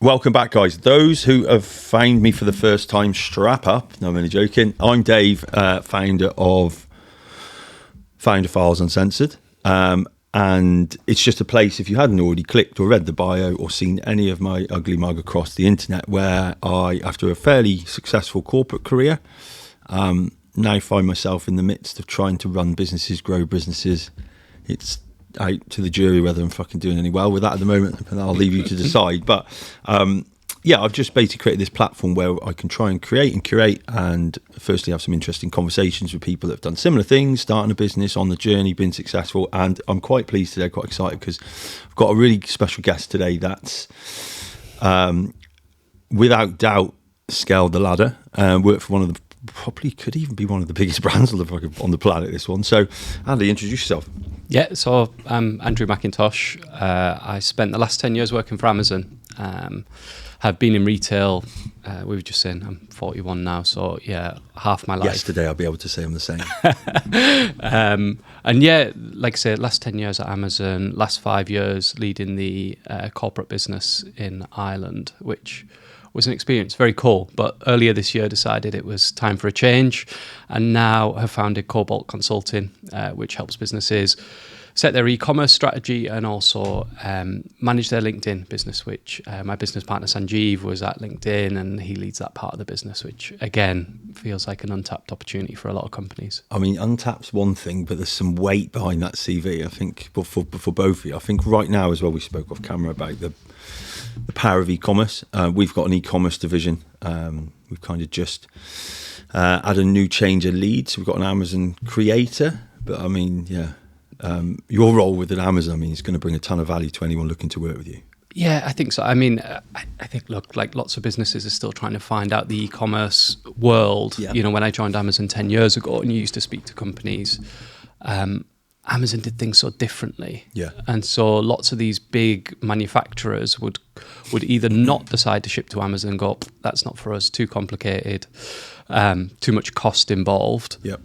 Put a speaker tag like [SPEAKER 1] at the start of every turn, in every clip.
[SPEAKER 1] Welcome back, guys. Those who have found me for the first time, strap up. No, I'm only joking. I'm Dave, founder of Founder Files Uncensored. And it's just a place, if you hadn't already clicked or read the bio or seen any of my ugly mug across the internet, where I, after a fairly successful corporate career, now find myself in the midst of trying to run businesses, grow businesses. It's out to the jury whether I'm fucking doing any well with that at the moment, and I'll leave you to decide. But I've just basically created this platform where I can try and create and curate, and firstly have some interesting conversations with people that have done similar things, starting a business, on the journey, been successful. And I'm quite pleased today, quite excited, because I've got a really special guest today that's without doubt scaled the ladder and worked for one of the, probably could even be one of the biggest brands on the planet, this one. So Andy, introduce yourself.
[SPEAKER 2] Yeah, so I'm Andrew Mackintosh. I spent the last 10 years working for Amazon. Have been in retail. We were just saying I'm 41 now, so yeah, half my life.
[SPEAKER 1] Yesterday I'll be able to say I'm the same.
[SPEAKER 2] And yeah, like I say, last 10 years at Amazon, last 5 years leading the corporate business in Ireland, which was an experience, very cool. But earlier this year decided it was time for a change, and now have founded Cobalt Consulting, which helps businesses set their e-commerce strategy and also manage their LinkedIn business, which my business partner Sanjeev was at LinkedIn, and he leads that part of the business, which again feels like an untapped opportunity for a lot of companies.
[SPEAKER 1] I mean, untapped's one thing, but there's some weight behind that CV, I think, for both of you. I think right now as well, we spoke off camera about the power of e-commerce. We've got an e-commerce division. We've kind of just had a new change of lead. So we've got an Amazon creator, but I mean, yeah, your role within Amazon, I mean, it's going to bring a ton of value to anyone looking to work with you.
[SPEAKER 2] Yeah, I think so. I mean, I think, look, like lots of businesses are still trying to find out the e-commerce world. Yeah. You know, when I joined Amazon 10 years ago and you used to speak to companies, Amazon did things so differently.
[SPEAKER 1] Yeah.
[SPEAKER 2] And so lots of these big manufacturers would either not decide to ship to Amazon and go, that's not for us, too complicated, too much cost involved.
[SPEAKER 1] Yep.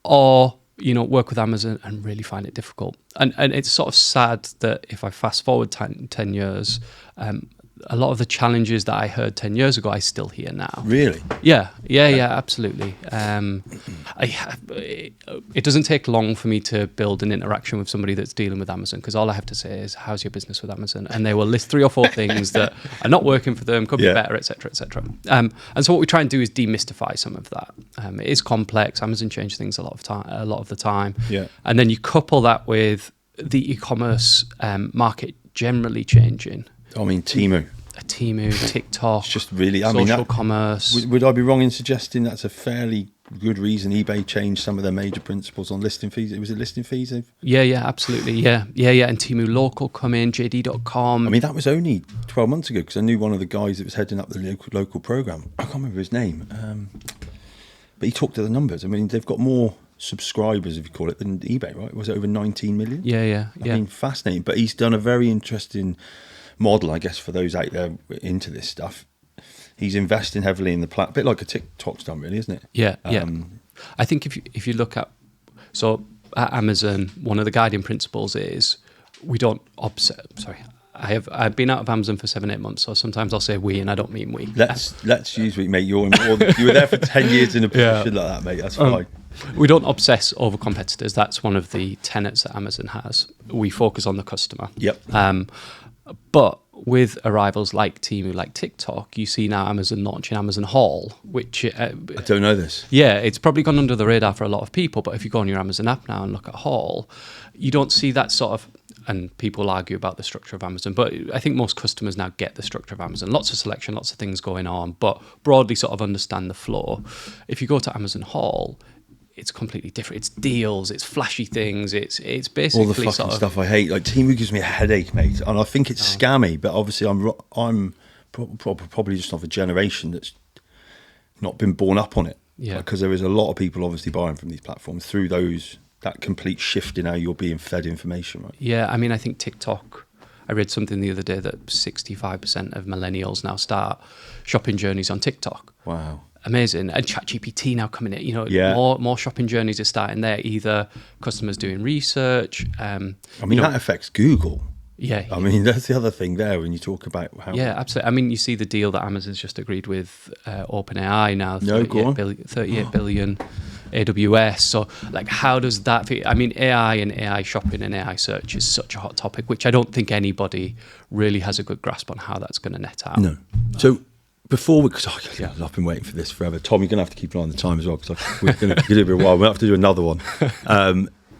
[SPEAKER 2] Or, you know, work with Amazon and really find it difficult. And it's sort of sad that if I fast forward 10 years, a lot of the challenges that I heard 10 years ago, I still hear now.
[SPEAKER 1] Really?
[SPEAKER 2] Yeah, absolutely. It doesn't take long for me to build an interaction with somebody that's dealing with Amazon, because all I have to say is, how's your business with Amazon? And they will list 3 or 4 things that are not working for them, could be better, et cetera, et cetera. And so what we try and do is demystify some of that. It is complex. Amazon changes things a lot of the time.
[SPEAKER 1] Yeah.
[SPEAKER 2] And then you couple that with the e-commerce market generally changing.
[SPEAKER 1] I mean, Temu,
[SPEAKER 2] TikTok,
[SPEAKER 1] it's just really,
[SPEAKER 2] social commerce.
[SPEAKER 1] Would I be wrong in suggesting that's a fairly good reason eBay changed some of their major principles on listing fees? Was it listing fees?
[SPEAKER 2] Yeah, absolutely. Yeah. And Temu Local come in, JD.com.
[SPEAKER 1] I mean, that was only 12 months ago, because I knew one of the guys that was heading up the local program. I can't remember his name, but he talked to the numbers. I mean, they've got more subscribers, if you call it, than eBay, right? Was it over 19 million?
[SPEAKER 2] Yeah.
[SPEAKER 1] I mean, fascinating. But he's done a very interesting model, I guess, for those out there into this stuff. He's investing heavily in the a bit like a TikTok's done, really, isn't it?
[SPEAKER 2] Yeah. I think if you look at Amazon, one of the guiding principles is we don't I've been out of Amazon for 7-8 months, so sometimes I'll say we, and I don't mean we.
[SPEAKER 1] Let's use we, mate. You were there for 10 years in a position like that, mate. That's fine.
[SPEAKER 2] We don't obsess over competitors. That's one of the tenets that Amazon has. We focus on the customer.
[SPEAKER 1] Yep.
[SPEAKER 2] But with arrivals like Temu, like TikTok, you see now Amazon launching Amazon Haul, which... I
[SPEAKER 1] don't know this.
[SPEAKER 2] Yeah, it's probably gone under the radar for a lot of people, but if you go on your Amazon app now and look at Haul, you don't see that sort of... And people argue about the structure of Amazon, but I think most customers now get the structure of Amazon. Lots of selection, lots of things going on, but broadly sort of understand the flow. If you go to Amazon Haul, it's completely different. It's deals, it's flashy things, it's basically
[SPEAKER 1] all the fucking sort of stuff I hate. Like Temu gives me a headache, mate, and I think it's scammy. But obviously, I'm probably just of a generation that's not been born up on it.
[SPEAKER 2] Yeah,
[SPEAKER 1] because there is a lot of people obviously buying from these platforms through that complete shift in how you're being fed information, right?
[SPEAKER 2] Yeah, I mean, I think TikTok. I read something the other day that 65% of millennials now start shopping journeys on TikTok.
[SPEAKER 1] Wow.
[SPEAKER 2] Amazing. And ChatGPT now coming in, more shopping journeys are starting there, either customers doing research.
[SPEAKER 1] That affects Google.
[SPEAKER 2] Yeah.
[SPEAKER 1] I mean, that's the other thing there when you talk about how.
[SPEAKER 2] Yeah, absolutely. I mean, you see the deal that Amazon's just agreed with OpenAI now,
[SPEAKER 1] No, go on.
[SPEAKER 2] 38 billion AWS. So, like, how does that fit? I mean, AI and AI shopping and AI search is such a hot topic, which I don't think anybody really has a good grasp on how that's going to net out.
[SPEAKER 1] No. So before we, because I've been waiting for this forever. Tom, you're going to have to keep an eye on the time as well, because we're going to do it a while. We'll have to do another one.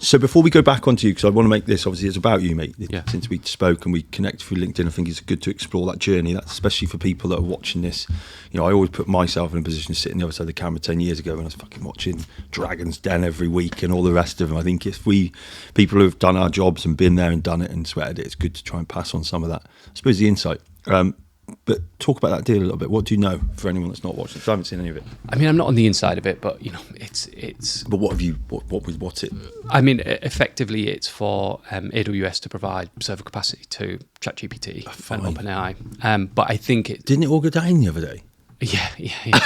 [SPEAKER 1] So before we go back onto you, because I want to make this, obviously, it's about you, mate.
[SPEAKER 2] Yeah.
[SPEAKER 1] Since we spoke and we connected through LinkedIn, I think it's good to explore that journey. That's especially for people that are watching this. You know, I always put myself in a position of sitting the other side of the camera 10 years ago when I was fucking watching Dragon's Den every week and all the rest of them. I think if people who have done our jobs and been there and done it and sweated it, it's good to try and pass on some of that. I suppose the insight. But talk about that deal a little bit. What do you know for anyone that's not watching? 'Cause I haven't seen any of it.
[SPEAKER 2] I mean, I'm not on the inside of it, but you know, it's.
[SPEAKER 1] But what have you? What's it?
[SPEAKER 2] I mean, effectively, it's for AWS to provide server capacity to ChatGPT and OpenAI. But I think it
[SPEAKER 1] Didn't it all go down the other day?
[SPEAKER 2] Yeah, yeah,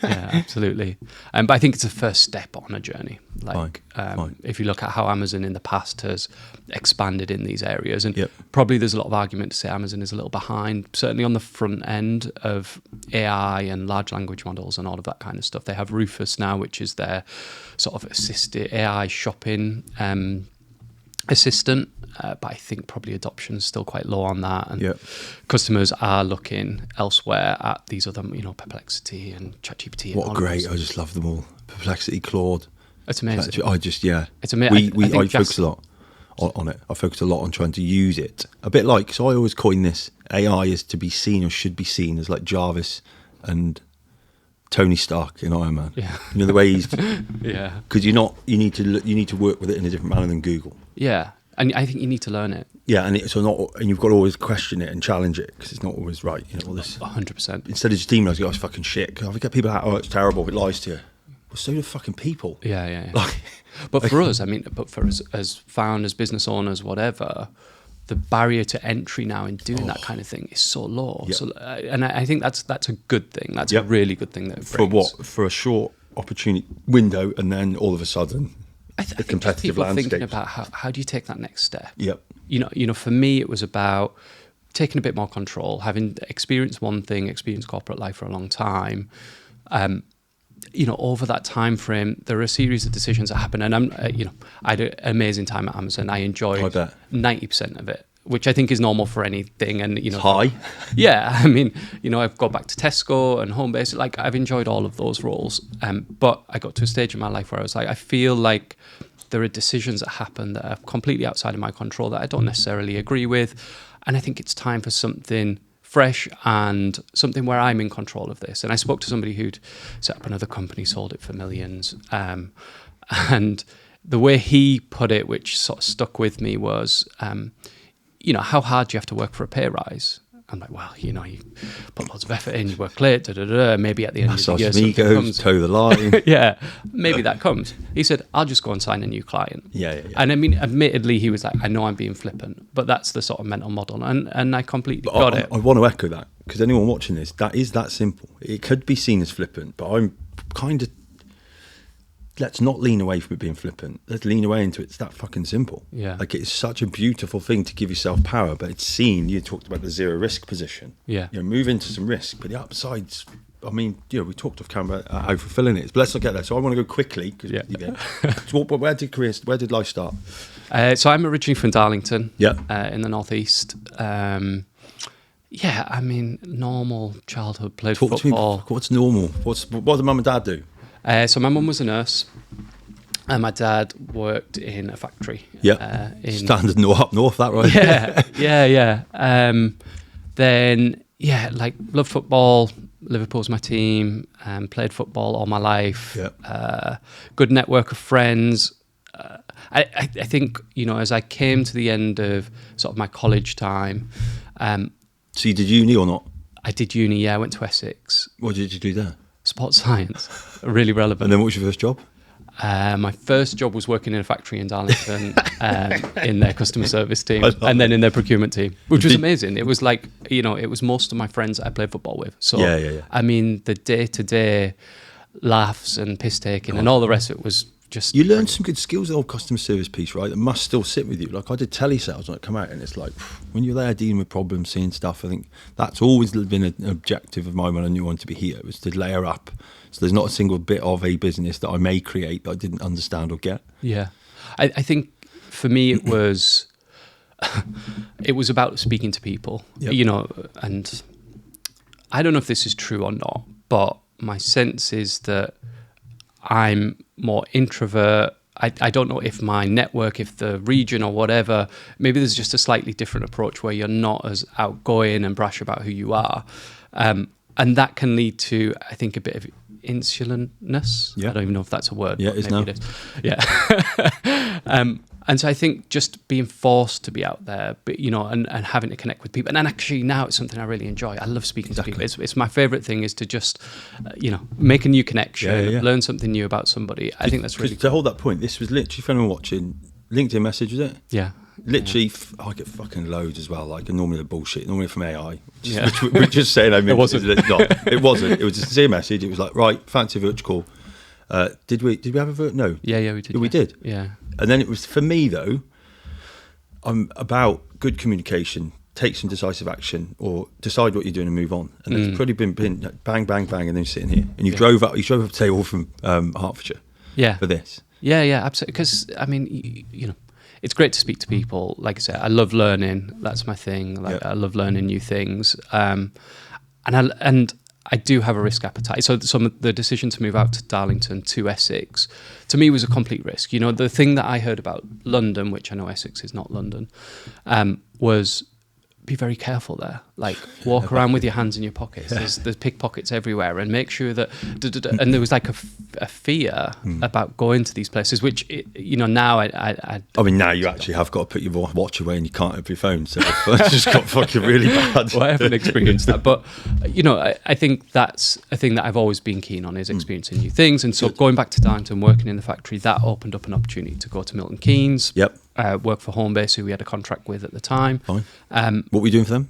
[SPEAKER 2] absolutely. But I think it's a first step on a journey. Like,
[SPEAKER 1] Fine.
[SPEAKER 2] if you look at how Amazon in the past has expanded in these areas, and
[SPEAKER 1] Yep.
[SPEAKER 2] probably there's a lot of argument to say Amazon is a little behind, certainly on the front end of AI and large language models and all of that kind of stuff. They have Rufus now, which is their sort of assisted AI shopping assistant, but I think probably adoption is still quite low on that, and customers are looking elsewhere at these other, you know, Perplexity and ChatGPT.
[SPEAKER 1] What great! I just love them all. Perplexity, Claude.
[SPEAKER 2] It's amazing.
[SPEAKER 1] It's
[SPEAKER 2] amazing.
[SPEAKER 1] I focus a lot on it. I focus a lot on trying to use it. A bit like, so I always coin this: AI is to be seen or should be seen as like Jarvis and Tony Stark in Iron Man.
[SPEAKER 2] Yeah.
[SPEAKER 1] You know the way he's.
[SPEAKER 2] Yeah.
[SPEAKER 1] Because you need to work with it in a different manner than Google.
[SPEAKER 2] Yeah, and I think you need to learn it.
[SPEAKER 1] Yeah, and you've got to always question it and challenge it, because it's not always right. You know, all this
[SPEAKER 2] 100%.
[SPEAKER 1] instead of just demonising, it's fucking shit. 'Cause I get people out, oh, it's terrible, it lies to you. Well, so do fucking people.
[SPEAKER 2] Yeah.
[SPEAKER 1] Like,
[SPEAKER 2] but for us, I mean, for us as founders, business owners, whatever, the barrier to entry now in doing that kind of thing is so low.
[SPEAKER 1] Yep.
[SPEAKER 2] So, and I think that's a good thing. That's
[SPEAKER 1] Yep.
[SPEAKER 2] a really good thing that it
[SPEAKER 1] for
[SPEAKER 2] brings.
[SPEAKER 1] what? For a short opportunity window, and then all of a sudden,
[SPEAKER 2] I
[SPEAKER 1] the
[SPEAKER 2] think
[SPEAKER 1] competitive
[SPEAKER 2] people
[SPEAKER 1] landscape.
[SPEAKER 2] thinking about how do you take that next step.
[SPEAKER 1] Yep.
[SPEAKER 2] You know, for me, it was about taking a bit more control, having experienced one thing, experienced corporate life for a long time. You know, over that time frame, there are a series of decisions that happen, and I had an amazing time at Amazon. I enjoyed 90% of it, which I think is normal for anything. And you know,
[SPEAKER 1] High.
[SPEAKER 2] Yeah, I mean, you know, I've gone back to Tesco and Homebase. Like, I've enjoyed all of those roles, but I got to a stage in my life where I was like, I feel like there are decisions that happen that are completely outside of my control that I don't necessarily agree with, and I think it's time for something fresh and something where I'm in control of this. And I spoke to somebody who'd set up another company, sold it for millions, and the way he put it, which sort of stuck with me, was, you know, how hard do you have to work for a pay rise? I'm like, well, you know, you put lots of effort in, you work late, maybe at the end of the year something comes.
[SPEAKER 1] Toe the line.
[SPEAKER 2] Yeah, maybe that comes. He said, I'll just go and sign a new client.
[SPEAKER 1] Yeah.
[SPEAKER 2] And I mean, admittedly, he was like, I know I'm being flippant, but that's the sort of mental model. And I completely got it.
[SPEAKER 1] I want to echo that, because anyone watching this, that is that simple. It could be seen as flippant, but I'm kind of, let's not lean away from it being flippant. Let's lean away into it. It's that fucking simple.
[SPEAKER 2] Yeah.
[SPEAKER 1] Like, it's such a beautiful thing to give yourself power, but it's seen, you talked about the zero risk position.
[SPEAKER 2] Yeah.
[SPEAKER 1] You know, move into some risk, but the upsides, I mean, you know, we talked off camera how fulfilling it is, but let's not get there. So I want to go quickly. So where did life start?
[SPEAKER 2] So I'm originally from Darlington,
[SPEAKER 1] Yeah.
[SPEAKER 2] in the northeast. Yeah, I mean, normal childhood, played
[SPEAKER 1] Talk
[SPEAKER 2] football.
[SPEAKER 1] to me. What's normal? What did mum and dad do?
[SPEAKER 2] So my mum was a nurse, and my dad worked in a factory.
[SPEAKER 1] Yeah,
[SPEAKER 2] in
[SPEAKER 1] standard up north, that right?
[SPEAKER 2] Yeah. Then like, loved football. Liverpool's my team. Played football all my life.
[SPEAKER 1] Yeah.
[SPEAKER 2] Good network of friends. I think, you know, as I came to the end of sort of my college time.
[SPEAKER 1] So you did uni or not?
[SPEAKER 2] I did uni. Yeah, I went to Essex.
[SPEAKER 1] What did you do there?
[SPEAKER 2] Sports science, really relevant.
[SPEAKER 1] And then what was your first job?
[SPEAKER 2] My first job was working in a factory in Darlington, in their customer service team, and then in their procurement team, which was amazing. It was like, you know, it was most of my friends that I played football with. So,
[SPEAKER 1] yeah.
[SPEAKER 2] I mean, the day-to-day laughs and piss-taking and all the rest of it was just
[SPEAKER 1] You learn some good skills, the old customer service piece, right? That must still sit with you. Like I did telesales when I come out, and it's like when you're there dealing with problems, seeing stuff. I think that's always been an objective of mine when I knew I wanted to be here, was to layer up. So there's not a single bit of a business that I may create that I didn't understand or get.
[SPEAKER 2] Yeah, I think for me it was it was about speaking to people,
[SPEAKER 1] Yep.
[SPEAKER 2] and I don't know if this is true or not, but my sense is that I'm more introvert. I don't know if my network, if the region or whatever, maybe there's just a slightly different approach where you're not as outgoing and brash about who you are. And that can lead to, I think, a bit of insularness.
[SPEAKER 1] Yeah.
[SPEAKER 2] I don't even know if that's a word.
[SPEAKER 1] Yeah,
[SPEAKER 2] but
[SPEAKER 1] it is
[SPEAKER 2] maybe
[SPEAKER 1] now.
[SPEAKER 2] Yeah. And so I think just being forced to be out there, but and having to connect with people. And actually now it's something I really enjoy. I love speaking to people. It's my favorite thing is to just, make a new connection,
[SPEAKER 1] Yeah.
[SPEAKER 2] learn something new about somebody. I think that's really
[SPEAKER 1] To hold that point, this was literally, if anyone watching, LinkedIn message, was it?
[SPEAKER 2] Yeah.
[SPEAKER 1] Literally, I get fucking loads as well. Like normally the bullshit, normally from AI,
[SPEAKER 2] Yeah.
[SPEAKER 1] which just saying I mean,
[SPEAKER 2] It wasn't.
[SPEAKER 1] It wasn't. It was a sincere message. It was like, right, fancy a virtual call. Did we have a virtual? No.
[SPEAKER 2] Yeah, we did.
[SPEAKER 1] We did.
[SPEAKER 2] Yeah.
[SPEAKER 1] And then it was for me though. I'm about good communication. Take some decisive action, or decide what you're doing and move on. And it's probably been bang, bang, bang, and then sitting here. And you drove up today all from Hertfordshire.
[SPEAKER 2] Yeah.
[SPEAKER 1] For this.
[SPEAKER 2] Yeah, absolutely. Because I mean, it's great to speak to people. Like I said, I love learning. That's my thing. Like I love learning new things. And I do have a risk appetite. So the decision to move out to Darlington to Essex, to me, was a complete risk. The thing that I heard about London, which I know Essex is not London, was be very careful there. Like walk around with your hands in your pockets. There's pickpockets everywhere, and make sure that. And there was like a fear about going to these places, which now I
[SPEAKER 1] mean, now you actually have got to put your watch away, and you can't have your phone. So it's just got fucking really bad.
[SPEAKER 2] Well, I haven't experienced that, but I think that's a thing that I've always been keen on, is experiencing new things. And so going back to Darlington, working in the factory, that opened up an opportunity to go to Milton Keynes.
[SPEAKER 1] Yep.
[SPEAKER 2] Work for Homebase, who we had a contract with at the time.
[SPEAKER 1] Fine. What were you doing for them?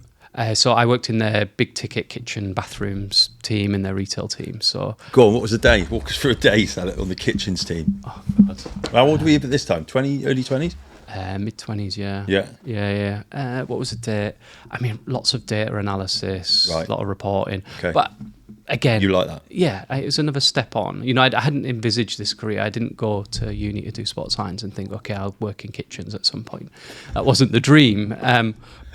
[SPEAKER 2] So I worked in their big ticket kitchen bathrooms team, in their retail team. So
[SPEAKER 1] go on, what was the day? Walk us through a day, on the kitchens team.
[SPEAKER 2] Oh God.
[SPEAKER 1] How old were you at this time? Early 20s?
[SPEAKER 2] Mid-20s, yeah.
[SPEAKER 1] Yeah.
[SPEAKER 2] What was the date? I mean, lots of data analysis,
[SPEAKER 1] Right.
[SPEAKER 2] a lot of reporting.
[SPEAKER 1] Okay.
[SPEAKER 2] But again,
[SPEAKER 1] You like that?
[SPEAKER 2] Yeah, it was another step on. I hadn't envisaged this career. I didn't go to uni to do sports science and think, okay, I'll work in kitchens at some point. That wasn't the dream.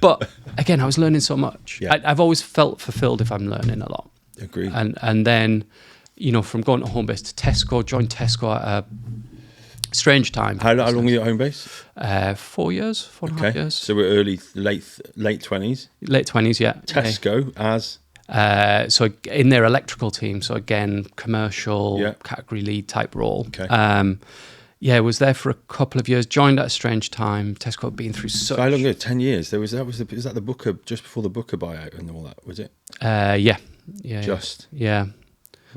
[SPEAKER 2] But again, I was learning so much.
[SPEAKER 1] Yeah.
[SPEAKER 2] I've always felt fulfilled if I'm learning a lot.
[SPEAKER 1] Agreed.
[SPEAKER 2] And then, from going to Homebase to Tesco, joined Tesco at a strange time.
[SPEAKER 1] How long were you at Homebase?
[SPEAKER 2] 4 years, 4.5 years.
[SPEAKER 1] So we're late 20s.
[SPEAKER 2] Late 20s, yeah.
[SPEAKER 1] Tesco as...
[SPEAKER 2] So in their electrical team, so again, commercial category lead type role.
[SPEAKER 1] Okay.
[SPEAKER 2] Was there for a couple of years, joined at a strange time. Tesco had been through such...
[SPEAKER 1] So how long ago? 10 years? Was that the Booker, just before the Booker buyout and all that, was it?
[SPEAKER 2] Yeah.
[SPEAKER 1] Just?
[SPEAKER 2] Yeah.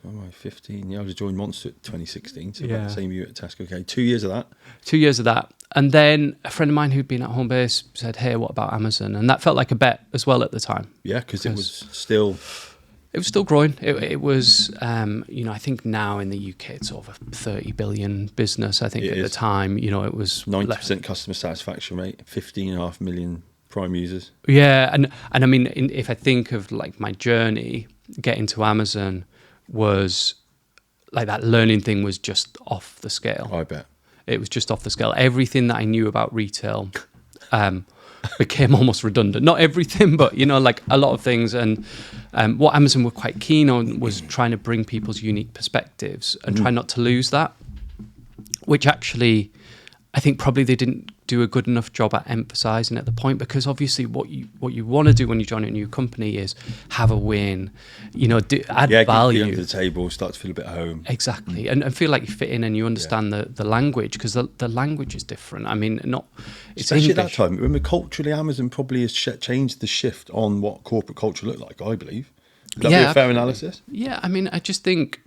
[SPEAKER 1] Oh, my 15. Yeah, I was joined Monster at 2016, so
[SPEAKER 2] Yeah.
[SPEAKER 1] about the same year at Tesco. Okay, 2 years of that.
[SPEAKER 2] 2 years of that. And then a friend of mine who'd been at Homebase said, hey, what about Amazon? And that felt like a bet as well at the time.
[SPEAKER 1] Yeah, because it was still...
[SPEAKER 2] It was still growing. It was, I think now in the UK it's over 30 billion business. I think
[SPEAKER 1] It
[SPEAKER 2] at
[SPEAKER 1] is.
[SPEAKER 2] the time, it was
[SPEAKER 1] 90% customer satisfaction rate, 15.5 million Prime users.
[SPEAKER 2] Yeah, and I mean, if I think of like my journey, getting to Amazon was like that learning thing was just off the scale.
[SPEAKER 1] I bet.
[SPEAKER 2] It was just off the scale. Everything that I knew about retail became almost redundant. Not everything, but like a lot of things. And what Amazon were quite keen on was trying to bring people's unique perspectives and try not to lose that, which actually I think probably they didn't do a good enough job at emphasizing at the point, because obviously what you want to do when you join a new company is have a win, add value.
[SPEAKER 1] Get under the table, start to feel a bit at home.
[SPEAKER 2] Exactly, and feel like you fit in and you understand the language, because the language is different. I mean, it's
[SPEAKER 1] especially
[SPEAKER 2] English.
[SPEAKER 1] at that time. Remember, culturally, Amazon probably has changed the shift on what corporate culture looked like, I believe. Would that be a fair analysis?
[SPEAKER 2] Yeah, I mean, I just think...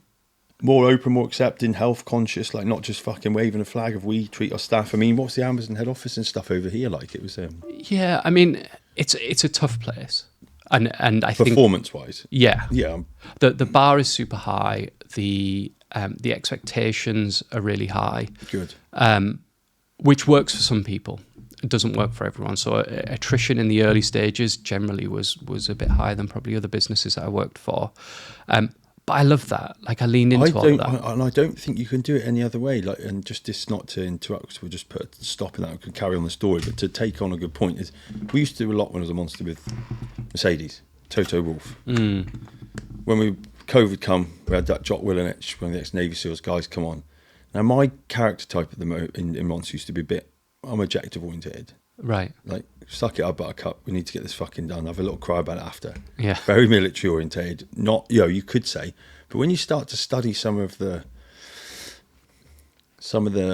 [SPEAKER 1] More open, more accepting, health conscious, like not just fucking waving a flag of we treat our staff. I mean, what's the Amazon head office and stuff over here like? It was
[SPEAKER 2] Yeah, I mean, it's a tough place. And I think...
[SPEAKER 1] Performance-wise.
[SPEAKER 2] Yeah.
[SPEAKER 1] Yeah.
[SPEAKER 2] The bar is super high. The the expectations are really high.
[SPEAKER 1] Good.
[SPEAKER 2] Which works for some people. It doesn't work for everyone. So attrition in the early stages generally was a bit higher than probably other businesses that I worked for. But I love that. Like I leaned into all of that.
[SPEAKER 1] And I don't think you can do it any other way. Like, and just this, not to interrupt, because we'll just put a stop in that. We can carry on the story, but to take on a good point is, we used to do a lot when I was a Monster with Mercedes, Toto Wolff. When COVID come, we had that Jock Willenich, one of the ex-Navy SEALs guys, come on. Now my character type at the in Monster used to be a bit, I'm objective oriented.
[SPEAKER 2] Right.
[SPEAKER 1] Like, suck it up, buttercup. We need to get this fucking done. Have a little cry about it after.
[SPEAKER 2] Yeah.
[SPEAKER 1] Very military orientated. Not, you could say. But when you start to study some of the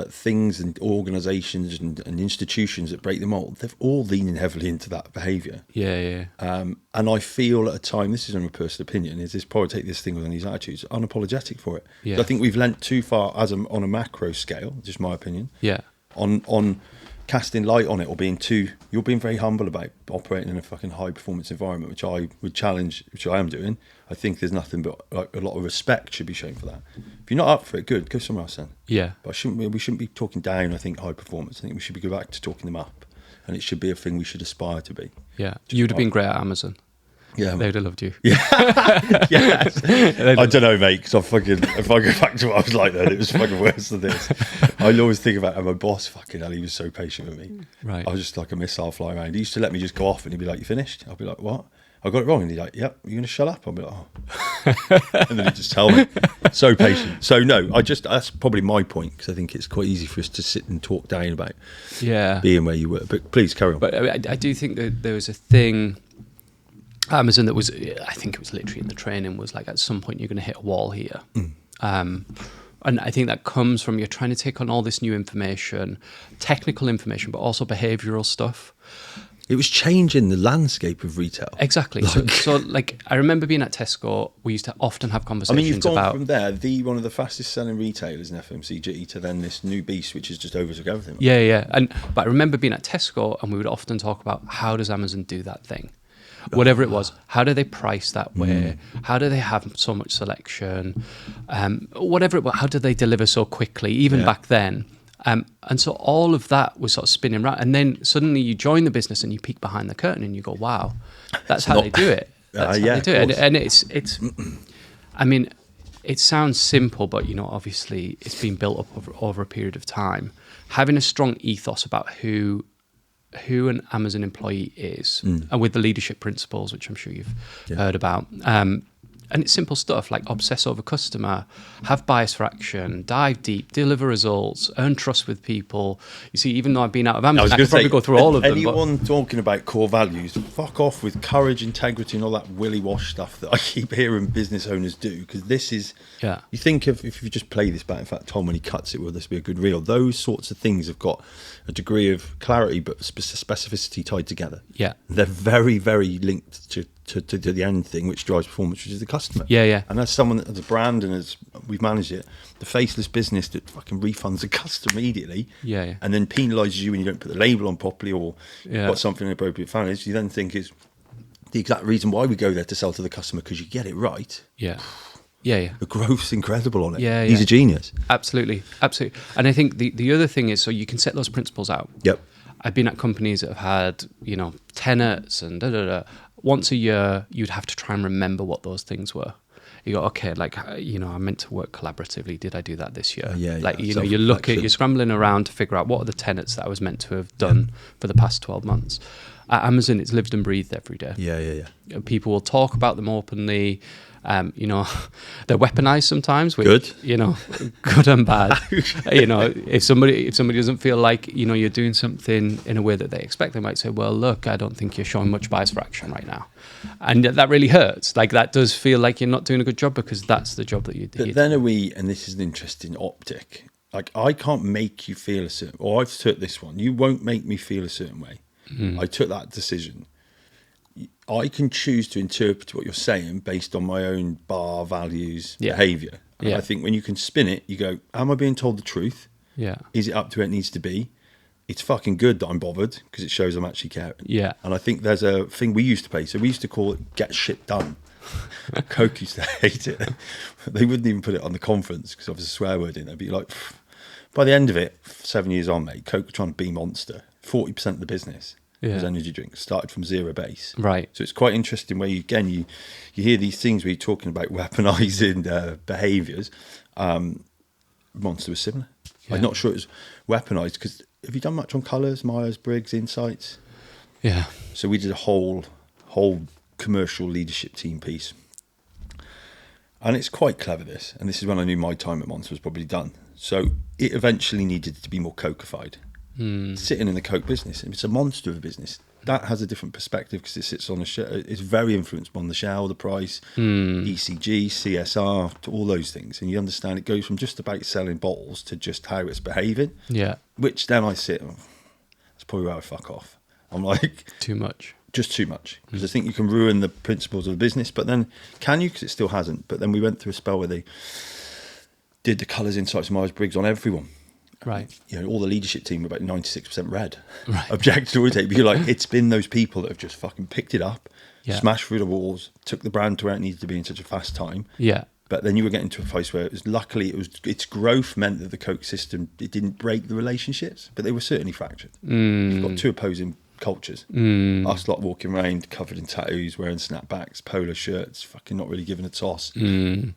[SPEAKER 1] things and organisations and institutions that break the mould, they're all leaning heavily into that behaviour.
[SPEAKER 2] Yeah.
[SPEAKER 1] And I feel at a time, this is my personal opinion, is this probably take this thing with these attitudes, unapologetic for it.
[SPEAKER 2] Yeah.
[SPEAKER 1] So I think we've lent too far on a macro scale, just my opinion.
[SPEAKER 2] Yeah.
[SPEAKER 1] On casting light on it, or you're being very humble about operating in a fucking high performance environment, which I would challenge, which I am doing. I think there's nothing but like a lot of respect should be shown for that. If you're not up for it, good, go somewhere else then.
[SPEAKER 2] Yeah.
[SPEAKER 1] But we shouldn't be talking down, I think, high performance. I think we should be go back to talking them up, and it should be a thing we should aspire to be.
[SPEAKER 2] Yeah. You'd have been great at Amazon.
[SPEAKER 1] Yeah,
[SPEAKER 2] they would have loved you.
[SPEAKER 1] Yeah, yes. I don't know, mate. Because if I go back to what I was like then, it was fucking worse than this. I always think about how my boss, fucking hell, he was so patient with me.
[SPEAKER 2] Right.
[SPEAKER 1] I was just like a missile flying around. He used to let me just go off, and he'd be like, "You finished?" I'll be like, "What? I got it wrong." And he'd be like, "Yep, you're gonna shut up." I'll be like, "Oh," and then he'd just tell me. So patient. So no, that's probably my point, because I think it's quite easy for us to sit and talk down about being where you were. But please carry on.
[SPEAKER 2] But I do think that there was a thing. Amazon that was, I think it was literally in the training, was like, at some point you're going to hit a wall here. And I think that comes from you're trying to take on all this new information, technical information, but also behavioural stuff.
[SPEAKER 1] It was changing the landscape of retail.
[SPEAKER 2] Exactly. So I remember being at Tesco, we used to often have conversations about...
[SPEAKER 1] I mean, you've gone from there, one of the fastest selling retailers in FMCG, to then this new beast, which has just overtook everything.
[SPEAKER 2] Yeah. But I remember being at Tesco, and we would often talk about, how does Amazon do that thing? Whatever it was, how do they price that way? How do they have so much selection? Whatever it was, how do they deliver so quickly, even back then? And so all of that was sort of spinning around. And then suddenly you join the business and you peek behind the curtain and you go, wow, that's how they do it. That's how they do it. And it's, I mean, it sounds simple, but, obviously it's been built up over a period of time. Having a strong ethos about who an Amazon employee is, and with the leadership principles, which I'm sure you've heard about. And it's simple stuff like obsess over customer, have bias for action, dive deep, deliver results, earn trust with people. You see, even though I've been out of Amazon, I could probably go through all of them.
[SPEAKER 1] Anyone talking about core values, fuck off with courage, integrity, and all that willy wash stuff that I keep hearing business owners do. Because this is, you think of, if you just play this back, in fact, Tom, when he cuts it, will this be a good reel? Those sorts of things have got a degree of clarity, but specificity tied together.
[SPEAKER 2] Yeah.
[SPEAKER 1] They're very, very linked to the end thing, which drives performance, which is the customer.
[SPEAKER 2] Yeah.
[SPEAKER 1] And as someone, as a brand, and as we've managed it, the faceless business that fucking refunds the customer immediately, and then penalises you when you don't put the label on properly, or got something inappropriate found, you then think is the exact reason why we go there, to sell to the customer, because you get it right.
[SPEAKER 2] Yeah.
[SPEAKER 1] The growth's incredible on it.
[SPEAKER 2] Yeah.
[SPEAKER 1] He's a genius.
[SPEAKER 2] Absolutely. And I think the other thing is, so you can set those principles out.
[SPEAKER 1] Yep.
[SPEAKER 2] I've been at companies that have had, tenets and Once a year, you'd have to try and remember what those things were. You go, okay, I meant to work collaboratively. Did I do that this year? You look at, you're scrambling around to figure out what are the tenets that I was meant to have done for the past 12 months. At Amazon, it's lived and breathed every day.
[SPEAKER 1] Yeah.
[SPEAKER 2] People will talk about them openly. They're weaponized sometimes, which,
[SPEAKER 1] good.
[SPEAKER 2] Good and bad. If somebody doesn't feel like, you're doing something in a way that they expect, they might say, well, look, I don't think you're showing much bias for action right now. And that really hurts. Like, that does feel like you're not doing a good job, because that's the job that you do.
[SPEAKER 1] But then and this is an interesting optic, like, I can't make you feel a certain, or I've took this one, you won't make me feel a certain way. I took that decision. I can choose to interpret what you're saying based on my own bar values, behaviour. And I think when you can spin it, you go, am I being told the truth?
[SPEAKER 2] Yeah.
[SPEAKER 1] Is it up to where it needs to be? It's fucking good that I'm bothered, because it shows I'm actually caring.
[SPEAKER 2] Yeah.
[SPEAKER 1] And I think there's a thing we used to play. So we used to call it get shit done. Coke used to hate it. They wouldn't even put it on the conference because obviously a swear word in. They'd be like, pff. By the end of it, 7 years on, mate, Coke were trying to be Monster. 40% of the business was energy drinks. Started from zero base.
[SPEAKER 2] Right.
[SPEAKER 1] So it's quite interesting where you hear these things where you're talking about weaponising behaviours. Monster was similar.
[SPEAKER 2] Yeah.
[SPEAKER 1] I'm not sure it was weaponised because have you done much on colours, Myers-Briggs, Insights?
[SPEAKER 2] Yeah.
[SPEAKER 1] So we did a whole commercial leadership team piece. And it's quite clever, this. And this is when I knew my time at Monster was probably done. So it eventually needed to be more Coke-ified. Sitting in the Coke business, it's a monster of a business. That has a different perspective because it sits on it's very influenced on the shell, the price, ECG, CSR, to all those things. And you understand it goes from just about selling bottles to just how it's behaving.
[SPEAKER 2] Yeah.
[SPEAKER 1] Which then I sit, that's probably where I fuck off. I'm like...
[SPEAKER 2] Too much.
[SPEAKER 1] Just too much. Because I think you can ruin the principles of the business, but then can you? Because it still hasn't. But then we went through a spell where they did the colours, Insights, Myers-Briggs on everyone.
[SPEAKER 2] Right.
[SPEAKER 1] You know, all the leadership team were about 96% red.
[SPEAKER 2] Right.
[SPEAKER 1] Objected to it. But you're like, it's been those people that have just fucking picked it up,
[SPEAKER 2] Yeah.
[SPEAKER 1] smashed through the walls, took the brand to where it needed to be in such a fast time.
[SPEAKER 2] Yeah.
[SPEAKER 1] But then you were getting to a place where luckily its growth meant that the Coke system, it didn't break the relationships, but they were certainly fractured. You've got two opposing cultures. Us lot walking around covered in tattoos, wearing snapbacks, polo shirts, fucking not really giving a toss. You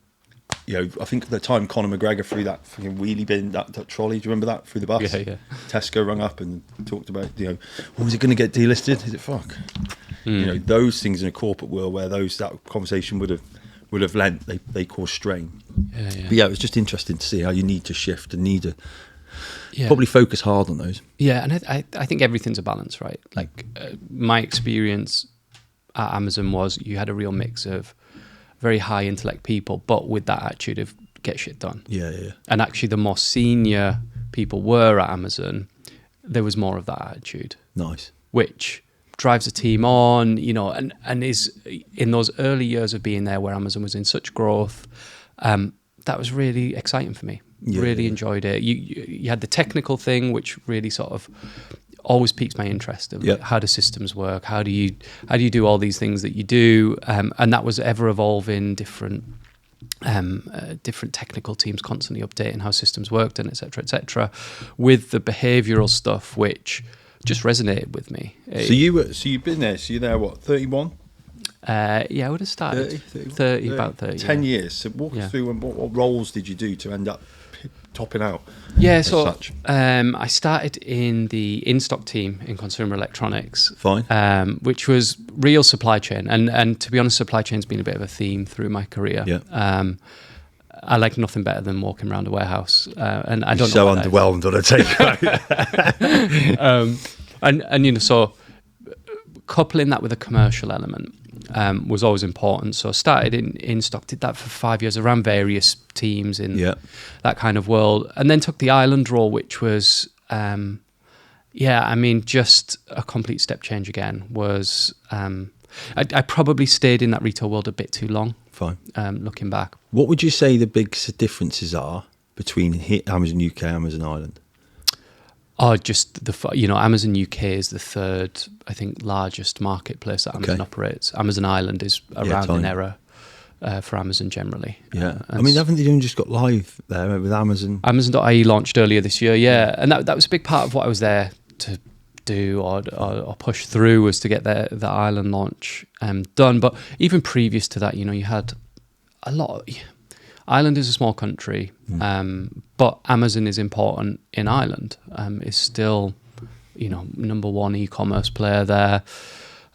[SPEAKER 1] know, I think at the time Conor McGregor threw that fucking wheelie bin, that trolley. Do you remember that through the bus?
[SPEAKER 2] Yeah.
[SPEAKER 1] Tesco rung up and talked about, when was it going to get delisted? Is it fuck? You know, those things in a corporate world where that conversation would have lent, they cause strain.
[SPEAKER 2] Yeah.
[SPEAKER 1] But yeah, it was just interesting to see how you need to shift and need to probably focus hard on those.
[SPEAKER 2] Yeah, and I think everything's a balance, right? Like my experience at Amazon was you had a real mix of very high intellect people, but with that attitude of get shit done.
[SPEAKER 1] Yeah.
[SPEAKER 2] And actually the more senior people were at Amazon, there was more of that attitude.
[SPEAKER 1] Nice.
[SPEAKER 2] Which drives a team on, and is in those early years of being there where Amazon was in such growth, that was really exciting for me. Really enjoyed it. You had the technical thing, which really sort of always piques my interest of how do systems work, how do you do all these things that you do, and that was ever evolving, different technical teams constantly updating how systems worked and etc., with the behavioral stuff which just resonated with me.
[SPEAKER 1] So you've been there, so you're there what, 31?
[SPEAKER 2] I would have started 30, about 30.
[SPEAKER 1] 10 years. So walk us through what roles did you do to end up topping out?
[SPEAKER 2] Yeah, so I started in the in-stock team in consumer electronics.
[SPEAKER 1] Fine.
[SPEAKER 2] Which was real supply chain. And to be honest, supply chain's been a bit of a theme through my career.
[SPEAKER 1] Yeah.
[SPEAKER 2] I like nothing better than walking around a warehouse. And I don't know.
[SPEAKER 1] So underwhelmed on a take.
[SPEAKER 2] So coupling that with a commercial element was always important. So I started in stock, did that for 5 years, around various teams in that kind of world, and then took the Ireland role, which was, just a complete step change again. Was I probably stayed in that retail world a bit too long.
[SPEAKER 1] Fine.
[SPEAKER 2] Looking back.
[SPEAKER 1] What would you say the big differences are between Amazon UK and Amazon Ireland?
[SPEAKER 2] Oh, just Amazon UK is the third, I think, largest marketplace that Amazon operates. Amazon Ireland is around an era for Amazon generally.
[SPEAKER 1] Yeah, haven't they just got live there with Amazon?
[SPEAKER 2] Amazon.ie launched earlier this year, and that was a big part of what I was there to do or push through, was to get the Ireland launch done. But even previous to that, you had a lot. Ireland is a small country, but Amazon is important in Ireland. It's still, number one e-commerce player there,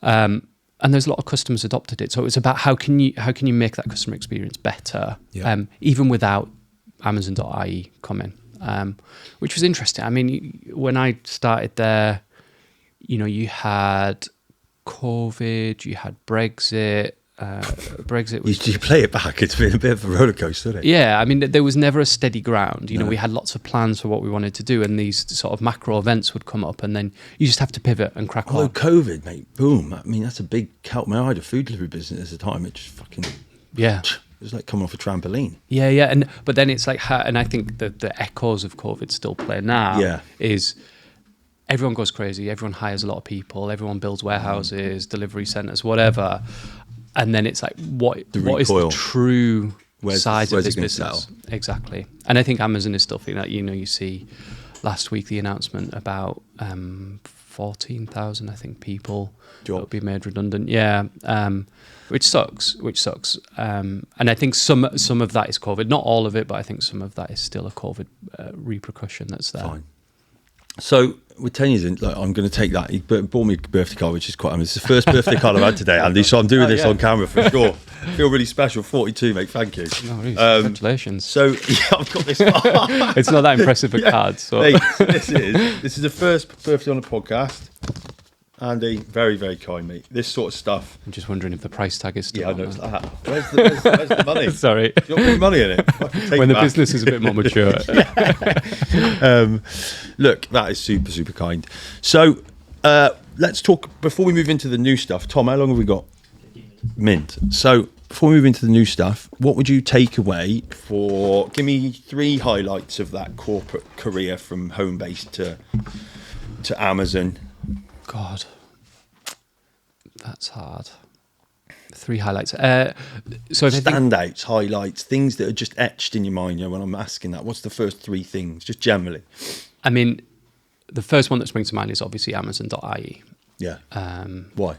[SPEAKER 2] and there's a lot of customers adopted it. So it was about how can you make that customer experience better, even without Amazon.ie coming, which was interesting. I mean, when I started there, you had COVID, you had Brexit. Brexit was...
[SPEAKER 1] You play it back, it's been a bit of a roller coaster, isn't it?
[SPEAKER 2] Yeah, I mean, there was never a steady ground. We had lots of plans for what we wanted to do, and these sort of macro events would come up, and then you just have to pivot and crack on.
[SPEAKER 1] COVID, mate, boom. I mean, that's a big help. I had a food delivery business at the time. It just fucking...
[SPEAKER 2] Yeah.
[SPEAKER 1] It was like coming off a trampoline.
[SPEAKER 2] Yeah. But then it's like... And I think that the echoes of COVID still play now is... Everyone goes crazy. Everyone hires a lot of people. Everyone builds warehouses, delivery centres, whatever. and then it's like, what is the
[SPEAKER 1] recoil.
[SPEAKER 2] true
[SPEAKER 1] Where's
[SPEAKER 2] size of
[SPEAKER 1] it
[SPEAKER 2] this
[SPEAKER 1] gonna
[SPEAKER 2] business?
[SPEAKER 1] sell?
[SPEAKER 2] Exactly. And I think Amazon is still feeling that. You see last week the announcement about 14,000, I think, people
[SPEAKER 1] Jobs.
[SPEAKER 2] will be made redundant. Yeah, which sucks. And I think some of that is COVID. Not all of it, but I think some of that is still a COVID repercussion that's there.
[SPEAKER 1] Fine. So with 10 years in, like, I'm going to take that. He bought me a birthday card, which is quite. I mean, it's the first birthday card I've had today, Andy. So I'm doing this on camera for sure. I feel really special. 42, mate. Thank you.
[SPEAKER 2] No worries. Congratulations.
[SPEAKER 1] So yeah, I've got this.
[SPEAKER 2] It's not that impressive a card. So
[SPEAKER 1] Mate, so this is the first birthday on the podcast. Andy, very, very kind, mate. This sort of stuff.
[SPEAKER 2] I'm just wondering if the price tag is still
[SPEAKER 1] Yeah, I
[SPEAKER 2] on
[SPEAKER 1] know. It's
[SPEAKER 2] there.
[SPEAKER 1] like, where's the money?
[SPEAKER 2] Sorry.
[SPEAKER 1] You don't put money in it. Fucking take
[SPEAKER 2] When
[SPEAKER 1] it
[SPEAKER 2] the
[SPEAKER 1] back.
[SPEAKER 2] business is a bit more mature.
[SPEAKER 1] Look, that is super, super kind. So let's talk, before we move into the new stuff, Tom, how long have we got? Mint. So before we move into the new stuff, what would you take away give me 3 highlights of that corporate career from home-based to Amazon?
[SPEAKER 2] God, that's hard. 3 highlights. So if I think,
[SPEAKER 1] Standouts, highlights, things that are just etched in your mind, when I'm asking that. What's the first 3 things, just generally?
[SPEAKER 2] I mean, the first one that springs to mind is obviously Amazon.ie.
[SPEAKER 1] Yeah. Why?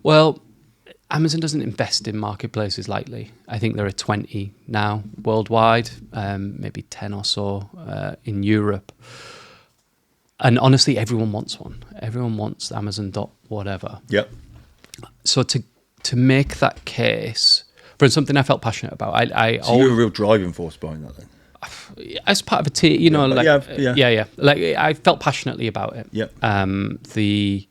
[SPEAKER 2] Well, Amazon doesn't invest in marketplaces lightly. I think there are 20 now worldwide, maybe 10 or so in Europe. And honestly, everyone wants one. Everyone wants Amazon whatever.
[SPEAKER 1] Yep.
[SPEAKER 2] So to make that case for something I felt passionate about,
[SPEAKER 1] So you're a real driving force behind that then?
[SPEAKER 2] as part of a team,
[SPEAKER 1] Yeah.
[SPEAKER 2] like I felt passionately about it.
[SPEAKER 1] Yep.
[SPEAKER 2] The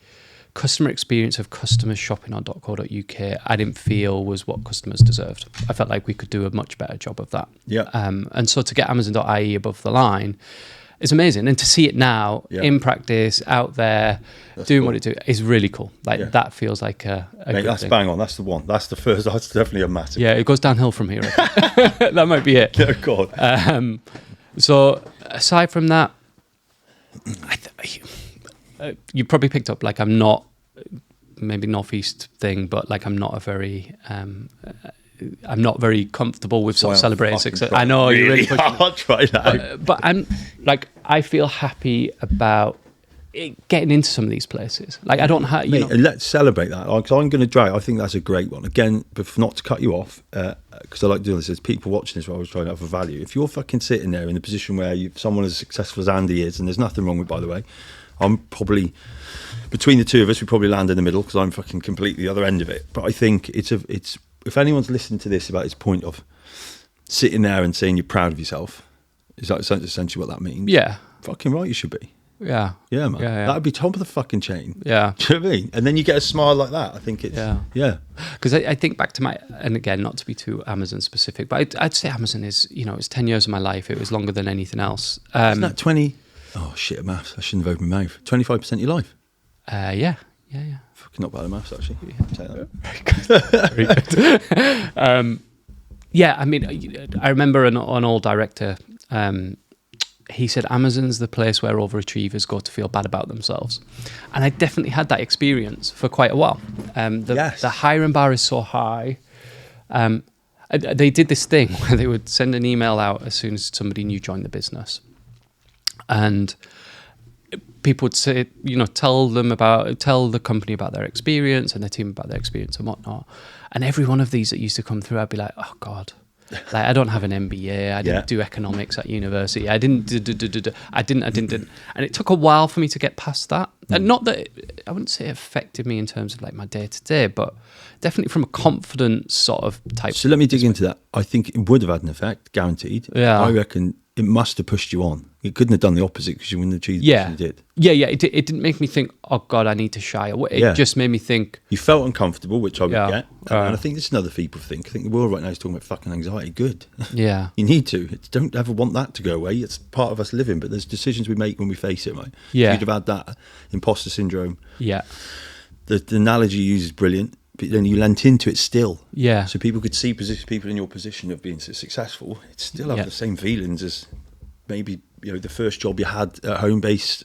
[SPEAKER 2] customer experience of customers shopping on .co.uk, I didn't feel was what customers deserved. I felt like we could do a much better job of that.
[SPEAKER 1] Yeah.
[SPEAKER 2] And so to get Amazon.ie above the line is amazing, and to see it now in practice out there, doing what it do is really cool. Like that feels like a
[SPEAKER 1] Mate,
[SPEAKER 2] good
[SPEAKER 1] that's
[SPEAKER 2] thing.
[SPEAKER 1] bang on. That's the one. That's the first. That's definitely a massive.
[SPEAKER 2] Yeah, it goes downhill from here. I think. That might be it.
[SPEAKER 1] Oh God.
[SPEAKER 2] So aside from that, you probably picked up, like, I'm not, maybe Northeast thing, but like I'm not very comfortable with sort of celebrating success. I know you're really pushing
[SPEAKER 1] I'll try that.
[SPEAKER 2] but I'm like, I feel happy about getting into some of these places. Like, I don't have,
[SPEAKER 1] And let's celebrate that. Because I'm going to drag. I think that's a great one. Again, but not to cut you off, because I like doing this. There's people watching this where I was trying to have a value. If you're fucking sitting there in the position where someone as successful as Andy is, and there's nothing wrong with, by the way, I'm probably, between the two of us, we probably land in the middle because I'm fucking completely the other end of it. But I think it's if anyone's listening to this about its point of sitting there and saying you're proud of yourself, is that essentially what that means?
[SPEAKER 2] Yeah.
[SPEAKER 1] Fucking right, you should be.
[SPEAKER 2] Yeah.
[SPEAKER 1] Yeah, man.
[SPEAKER 2] Yeah.
[SPEAKER 1] That'd be top of the fucking chain.
[SPEAKER 2] Yeah.
[SPEAKER 1] Do you know what I mean? And then you get a smile like that. I think it's, yeah.
[SPEAKER 2] Because I think back to and again, not to be too Amazon specific, but I'd say Amazon is, it's 10 years of my life. It was longer than anything else.
[SPEAKER 1] Isn't that 20? Oh, shit, maths. I shouldn't have opened my mouth. 25% of your life?
[SPEAKER 2] Yeah.
[SPEAKER 1] Fucking not bad at maths, actually. Take that.
[SPEAKER 2] Very good. I mean, I remember an old director, he said Amazon's the place where overachievers go to feel bad about themselves. And I definitely had that experience for quite a while. The hiring bar is so high. They did this thing where they would send an email out as soon as somebody new joined the business. And people would say, tell the company about their experience and their team about their experience and whatnot. And every one of these that used to come through, I'd be like, oh God, like, I don't have an MBA. I didn't do economics at university. I didn't. I didn't. And it took a while for me to get past that. And not that I wouldn't say it affected me in terms of like my day to day, but definitely from a confidence sort of type.
[SPEAKER 1] So let me dig into that. I think it would have had an effect, guaranteed.
[SPEAKER 2] Yeah.
[SPEAKER 1] I reckon it must have pushed you on. It couldn't have done the opposite because you wouldn't have achieved what you did.
[SPEAKER 2] Yeah. It didn't make me think, oh God, I need to shy away. It just made me think.
[SPEAKER 1] You felt uncomfortable, which I would get. And I think this is another people think. I think the world right now is talking about fucking anxiety. Good.
[SPEAKER 2] Yeah.
[SPEAKER 1] You need to. Don't ever want that to go away. It's part of us living, but there's decisions we make when we face it, right?
[SPEAKER 2] Yeah.
[SPEAKER 1] If you'd have had that imposter syndrome.
[SPEAKER 2] Yeah.
[SPEAKER 1] The analogy you use is brilliant, but then you lent into it still.
[SPEAKER 2] Yeah.
[SPEAKER 1] So people could see people in your position of being successful. It still have the same feelings as maybe the first job you had at home base,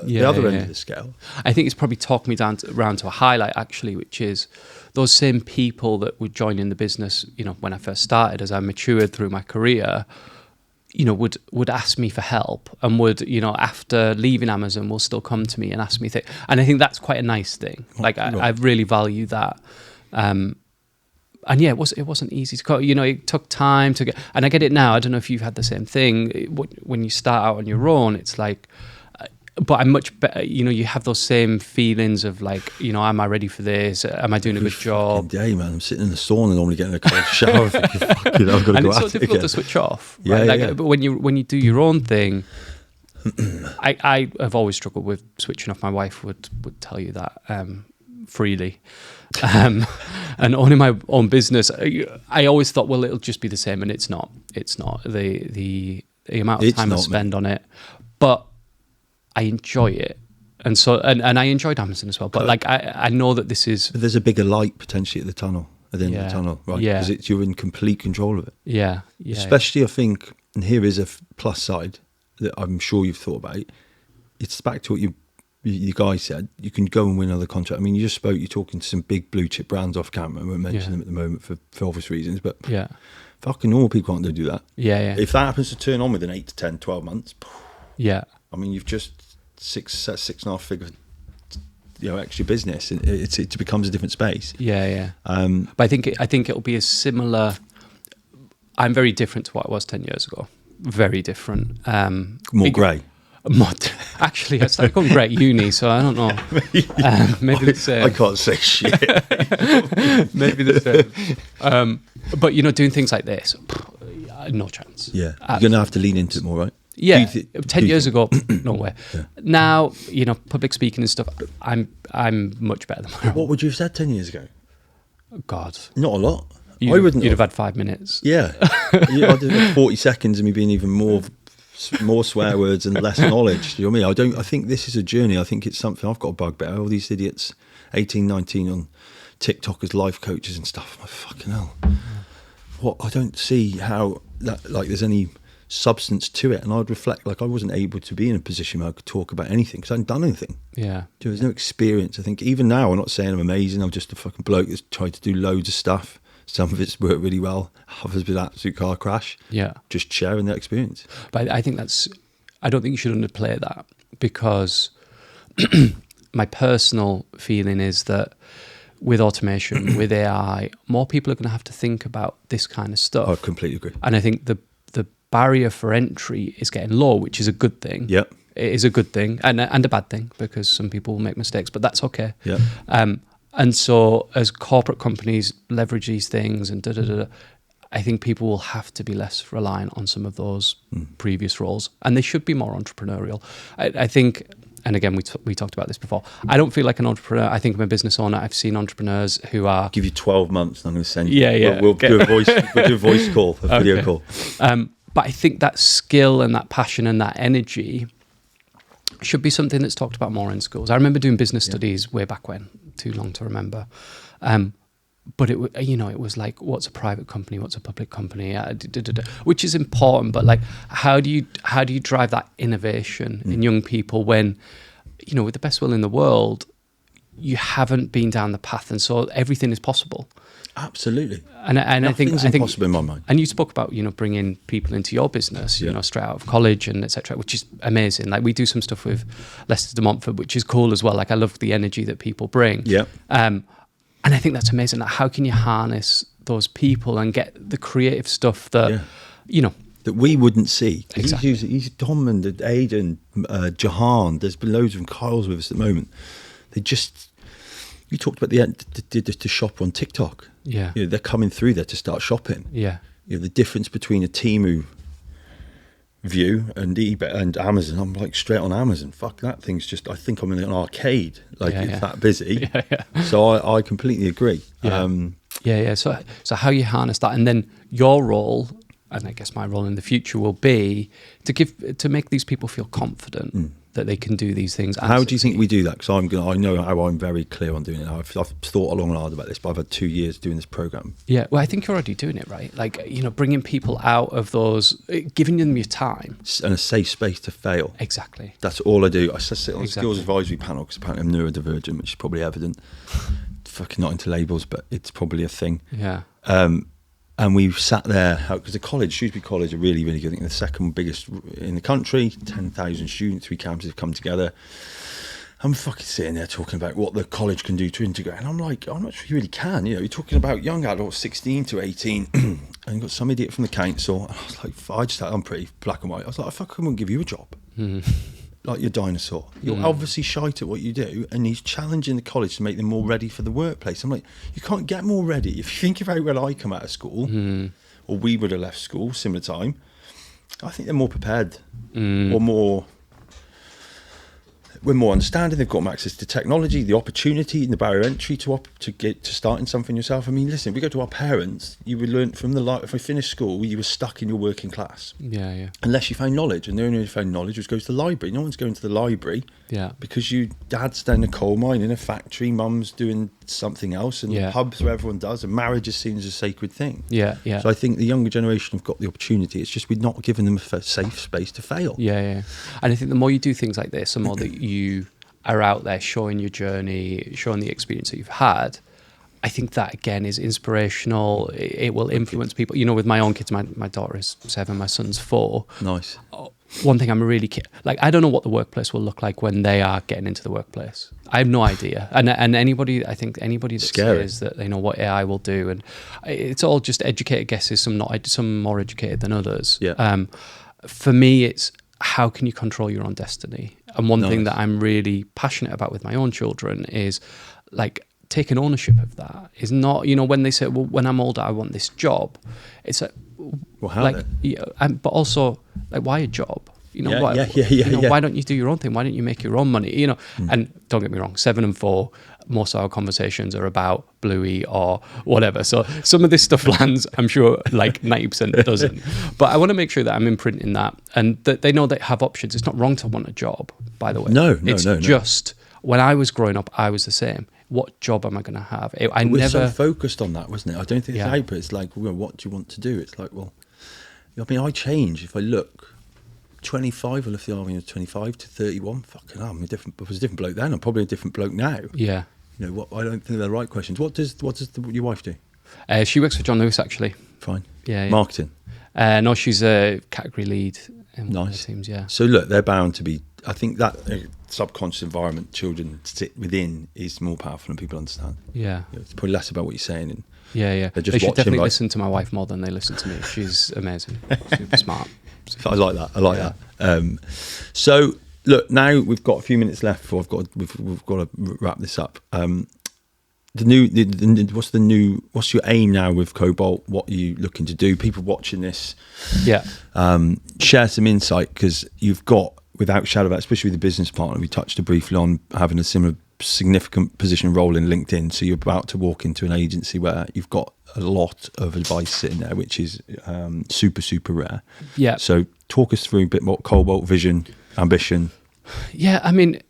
[SPEAKER 1] the other end of the scale.
[SPEAKER 2] I think it's probably talked me around to a highlight actually, which is those same people that would join in the business. When I first started, as I matured through my career, would ask me for help, and would after leaving Amazon will still come to me and ask me things. And I think that's quite a nice thing. Like I really value that. And yeah, it wasn't easy to cut. It took time to get, and I get it now. I don't know if you've had the same thing. When you start out on your own, it's like, but I'm much better. You have those same feelings of like, am I ready for this? Am I doing a good job?
[SPEAKER 1] Day, man. I'm sitting in the sauna normally getting a cold shower. I've got to
[SPEAKER 2] and
[SPEAKER 1] go
[SPEAKER 2] it's so
[SPEAKER 1] at it
[SPEAKER 2] difficult
[SPEAKER 1] again.
[SPEAKER 2] to switch off.
[SPEAKER 1] Yeah,
[SPEAKER 2] right?
[SPEAKER 1] yeah.
[SPEAKER 2] But when you do your own thing, I have always struggled with switching off. My wife would tell you that freely. And owning my own business, I always thought, well, it'll just be the same, and it's not. It's not. The amount of time I spend on it, but I enjoy it, and so and I enjoyed Amazon as well. But like I know that this is.
[SPEAKER 1] But there's a bigger light potentially at the tunnel, at the end of the tunnel, right?
[SPEAKER 2] Yeah,
[SPEAKER 1] because you're in complete control of it.
[SPEAKER 2] Yeah.
[SPEAKER 1] Especially, I think, and here is a plus side that I'm sure you've thought about. It's back to what you guys said. You can go and win another contract. I mean, you just spoke. You're talking to some big blue chip brands off camera. I won't mention them at the moment for obvious reasons, but fucking normal people can't do that.
[SPEAKER 2] Yeah.
[SPEAKER 1] If that happens to turn on within 8 to 10, 12 months,
[SPEAKER 2] yeah.
[SPEAKER 1] I mean, you've just six and a half figure, extra business, and it becomes a different space.
[SPEAKER 2] Yeah. But I think it'll be a similar. I'm very different to what I was 10 years ago. Very different.
[SPEAKER 1] More grey.
[SPEAKER 2] Actually, I started going grey at uni, so I don't know. Maybe the same.
[SPEAKER 1] I can't say shit.
[SPEAKER 2] Maybe the same. But doing things like this, no chance.
[SPEAKER 1] Yeah, you're going to have to lean into it more, right?
[SPEAKER 2] Yeah, 10 years ago, no way.
[SPEAKER 1] Yeah.
[SPEAKER 2] Now, public speaking and stuff, I'm much better than
[SPEAKER 1] What would you have said 10 years ago?
[SPEAKER 2] God.
[SPEAKER 1] Not a lot.
[SPEAKER 2] You'd have had 5 minutes.
[SPEAKER 1] Yeah. I'd do 40 seconds of me being even more swear words and less knowledge. Do you know what I mean? I think this is a journey. I think it's something I've got a bugbear. All these idiots, 18, 19 on TikTok as life coaches and stuff. I'm like, fucking hell. What? I don't see how that, like, there's any substance to it. And I'd reflect, like, I wasn't able to be in a position where I could talk about anything because I hadn't done anything.
[SPEAKER 2] Yeah.
[SPEAKER 1] There's no experience. I think even now, I'm not saying I'm amazing. I'm just a fucking bloke that's tried to do loads of stuff. Some of it's worked really well. Others been an absolute car crash.
[SPEAKER 2] Yeah.
[SPEAKER 1] Just sharing that experience.
[SPEAKER 2] But I think I don't think you should underplay that, because my personal feeling is that with automation, with AI, more people are going to have to think about this kind of stuff.
[SPEAKER 1] I completely agree.
[SPEAKER 2] And I think the barrier for entry is getting low, which is a good thing.
[SPEAKER 1] Yep.
[SPEAKER 2] It is a good thing and a bad thing, because some people will make mistakes, but that's okay.
[SPEAKER 1] Yeah.
[SPEAKER 2] And so as corporate companies leverage these things and I think people will have to be less reliant on some of those previous roles, and they should be more entrepreneurial. I think, and again, we talked about this before, I don't feel like an entrepreneur. I think I'm a business owner. I've seen entrepreneurs who are...
[SPEAKER 1] Give you 12 months and I'm going to send you...
[SPEAKER 2] Yeah.
[SPEAKER 1] We'll do a voice call, a video call.
[SPEAKER 2] But I think that skill and that passion and that energy should be something that's talked about more in schools. I remember doing business studies way back when, too long to remember. But it was like, what's a private company? What's a public company? Which is important, but like, how do you drive that innovation in young people when, with the best will in the world, you haven't been down the path, and so everything is possible.
[SPEAKER 1] Absolutely.
[SPEAKER 2] And I think
[SPEAKER 1] impossible in my mind.
[SPEAKER 2] And you spoke about bringing people into your business, straight out of college and etc., which is amazing. Like, we do some stuff with Leicester de Montfort, which is cool as well. Like, I love the energy that people bring.
[SPEAKER 1] Yeah.
[SPEAKER 2] And I think that's amazing. Like, how can you harness those people and get the creative stuff that
[SPEAKER 1] that we wouldn't see.
[SPEAKER 2] Exactly.
[SPEAKER 1] He's Tom and Aidan, Jahan. There's been loads of them. Kyle's with us at the moment. You talked about the shopper on TikTok.
[SPEAKER 2] Yeah.
[SPEAKER 1] They're coming through there to start shopping.
[SPEAKER 2] Yeah.
[SPEAKER 1] The difference between a Temu view and eBay and Amazon. I'm like, straight on Amazon. Fuck, that thing's just, I think I'm in an arcade. Like, it's that busy.
[SPEAKER 2] Yeah.
[SPEAKER 1] So I completely agree.
[SPEAKER 2] Yeah. So how you harness that, and then your role, and I guess my role in the future will be to make these people feel confident that they can do these things.
[SPEAKER 1] How do you think we do that? Because I know how I'm very clear on doing it. I've thought long and hard about this, but I've had 2 years doing this program.
[SPEAKER 2] Yeah, well, I think you're already doing it, right? Like, bringing people out of those, giving them your time.
[SPEAKER 1] And a safe space to fail.
[SPEAKER 2] Exactly.
[SPEAKER 1] That's all I do. I sit on the skills advisory panel because apparently I'm neurodivergent, which is probably evident. Fucking not into labels, but it's probably a thing.
[SPEAKER 2] Yeah.
[SPEAKER 1] And we sat there because the college, Shrewsbury College, are really, really good. I think they're the second biggest in the country. 10,000 students, 3 campuses have come together. I'm fucking sitting there talking about what the college can do to integrate, and I'm like, I'm not sure you really can. You're talking about young adults, 16 to 18, and you've got some idiot from the council. And I was like, I'm pretty black and white. I was like, I fucking won't give you a job. Like your dinosaur. You're obviously shite at what you do, and he's challenging the college to make them more ready for the workplace. I'm like, you can't get more ready. If you think about when I come out of school, or we would have left school, similar time, I think they're more prepared, or we're more understanding. They've got more access to technology, the opportunity, and the barrier entry to get to starting something yourself. I mean, listen, if we go to our parents, you would learn from if we finished school, you were stuck in your working class.
[SPEAKER 2] Yeah.
[SPEAKER 1] Unless you found knowledge, and the only way you found knowledge was go to the library. No one's going to the library.
[SPEAKER 2] Yeah.
[SPEAKER 1] Because dad's down a coal mine in a factory, mum's doing something else, and pubs where everyone does, and marriage is seen as a sacred thing.
[SPEAKER 2] Yeah.
[SPEAKER 1] So I think the younger generation have got the opportunity. It's just we're not giving them a safe space to fail.
[SPEAKER 2] Yeah. And I think the more you do things like this, the more that you are out there showing your journey, showing the experience that you've had, I think that again is inspirational. It will influence people. With my own kids, my daughter is 7, my son's 4.
[SPEAKER 1] Nice.
[SPEAKER 2] One thing I'm really I don't know what the workplace will look like when they are getting into the workplace. I have no idea. And anybody that says that they know what AI will do, and it's all just educated guesses. Some more educated than others.
[SPEAKER 1] Yeah.
[SPEAKER 2] For me, it's how can you control your own destiny? And one thing that I'm really passionate about with my own children is like taking ownership of that. Is not, when they say, well, when I'm older, I want this job. It's like,
[SPEAKER 1] well, how
[SPEAKER 2] like, but also like, why a job?
[SPEAKER 1] Why
[SPEAKER 2] why don't you do your own thing? Why don't you make your own money? And don't get me wrong, 7 and 4, most of our conversations are about Bluey or whatever. So some of this stuff lands, I'm sure, like 90% doesn't. But I want to make sure that I'm imprinting that, and that they know they have options. It's not wrong to want a job, by the way.
[SPEAKER 1] No.
[SPEAKER 2] It's just when I was growing up, I was the same. What job am I going to have?
[SPEAKER 1] We're so focused on that, wasn't it? I don't think it's out, but it's like, well, what do you want to do? It's like, well, I mean, I change if I look 25. I left the army at 25 to 31. Fucking hell, I was a different bloke then. I'm probably a different bloke now.
[SPEAKER 2] Yeah.
[SPEAKER 1] What? I don't think they're the right questions. What does your wife do?
[SPEAKER 2] She works for John Lewis, actually.
[SPEAKER 1] Fine.
[SPEAKER 2] Yeah.
[SPEAKER 1] Marketing.
[SPEAKER 2] No, she's a category lead in one of the
[SPEAKER 1] Nice.
[SPEAKER 2] teams. Yeah.
[SPEAKER 1] So look, they're bound to be. I think that subconscious environment children sit within is more powerful than people understand.
[SPEAKER 2] Yeah.
[SPEAKER 1] It's probably less about what you're saying. And
[SPEAKER 2] Yeah.
[SPEAKER 1] They're just
[SPEAKER 2] They should
[SPEAKER 1] watching,
[SPEAKER 2] definitely
[SPEAKER 1] like-
[SPEAKER 2] listen to my wife more than they listen to me. She's amazing. Super smart.
[SPEAKER 1] I like that. that. So look, now we've got a few minutes left before we've got to wrap this up. What's your aim now with Cobalt? What are you looking to do? People watching this, share some insight, because you've got, without shadow of doubt, especially with the business partner, we touched briefly on having a similar significant position role in LinkedIn. So you're about to walk into an agency where you've got a lot of advice sitting there, which is super, super rare.
[SPEAKER 2] Yeah.
[SPEAKER 1] So talk us through a bit more Cobalt vision, ambition.
[SPEAKER 2] Yeah, I mean,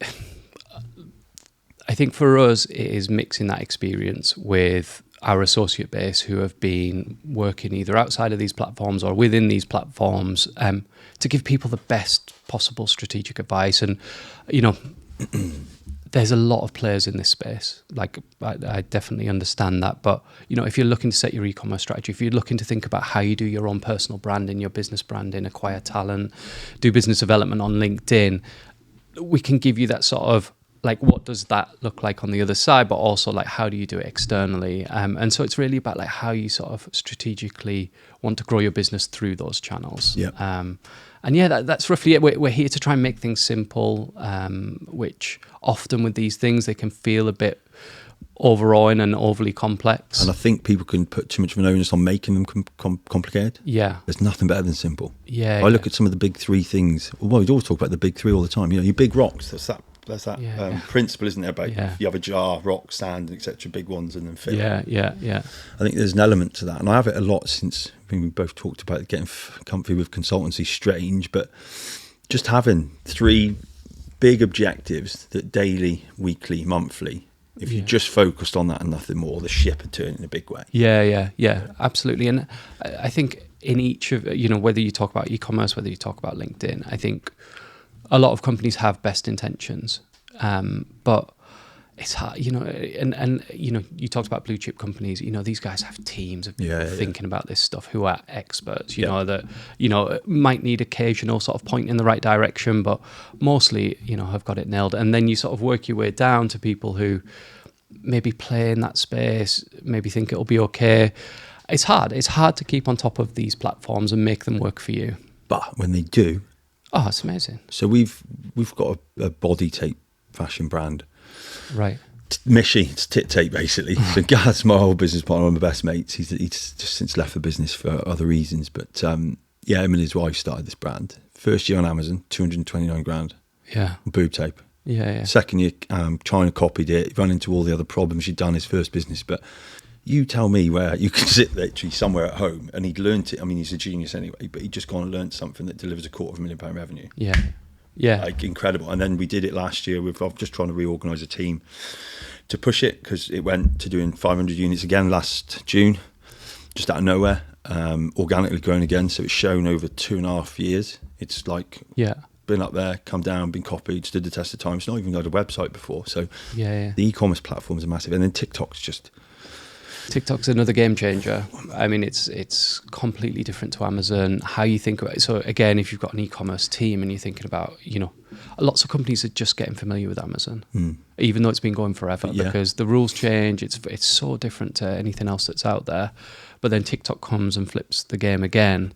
[SPEAKER 2] I think for us, it is mixing that experience with our associate base who have been working either outside of these platforms or within these platforms, to give people the best possible strategic advice. And, there's a lot of players in this space. Like, I definitely understand that. But, if you're looking to set your e-commerce strategy, if you're looking to think about how you do your own personal branding, your business branding, acquire talent, do business development on LinkedIn, we can give you that sort of, like, what does that look like on the other side, but also, like, how do you do it externally? And so it's really about, like, how you sort of strategically want to grow your business through those channels.
[SPEAKER 1] Yeah.
[SPEAKER 2] And yeah, that's roughly it. We're here to try and make things simple, which often with these things, they can feel a bit overawing and overly complex.
[SPEAKER 1] And I think people can put too much of an onus on making them complicated.
[SPEAKER 2] Yeah.
[SPEAKER 1] There's nothing better than simple.
[SPEAKER 2] Yeah.
[SPEAKER 1] I look at some of the big 3 things. Well, we always talk about the big 3 all the time. Your big rocks, there's that principle, isn't there, about you have a jar, rock, sand, etc., big ones, and then fill.
[SPEAKER 2] Yeah.
[SPEAKER 1] I think there's an element to that, and I have it a lot since we both talked about getting comfy with consultancy. Strange, but just having 3 big objectives that daily, weekly, monthly, if you just focused on that and nothing more, the ship would turn in a big way.
[SPEAKER 2] Yeah, absolutely. And I think in each of, whether you talk about e-commerce, whether you talk about LinkedIn, I think a lot of companies have best intentions, but it's hard, and you talked about blue chip companies, these guys have teams of people thinking about this stuff who are experts, that, might need occasional sort of point in the right direction, but mostly, have got it nailed. And then you sort of work your way down to people who maybe play in that space, maybe think it'll be okay. It's hard to keep on top of these platforms and make them work for you.
[SPEAKER 1] But when they do,
[SPEAKER 2] oh, it's amazing.
[SPEAKER 1] So we've got a body tape fashion brand.
[SPEAKER 2] Right.
[SPEAKER 1] Mishy, it's tit tape basically. So Gareth's my old business partner, one of my best mates. He's just since left the business for other reasons. But him and his wife started this brand. First year on Amazon, 229 grand.
[SPEAKER 2] Yeah.
[SPEAKER 1] Boob tape.
[SPEAKER 2] Yeah.
[SPEAKER 1] Second year, China copied it, run into all the other problems. He'd done his first business. But you tell me where you can sit literally somewhere at home and he'd learnt it. I mean, he's a genius anyway, but he'd just gone and learnt something that delivers £250,000 revenue.
[SPEAKER 2] Yeah.
[SPEAKER 1] Like incredible. And then we did it last year. I'm just trying to reorganise a team to push it because it went to doing 500 units again last June, just out of nowhere, organically grown again. So it's shown over 2.5 years. It's like been up there, come down, been copied, stood the test of time. It's not even got a website before. So the e-commerce platforms are massive. And then TikTok's another game changer. I mean, it's completely different to Amazon. How you think about it. So again, if you've got an e-commerce team and you're thinking about, lots of companies are just getting familiar with Amazon, even though it's been going forever because the rules change. It's so different to anything else that's out there. But then TikTok comes and flips the game again.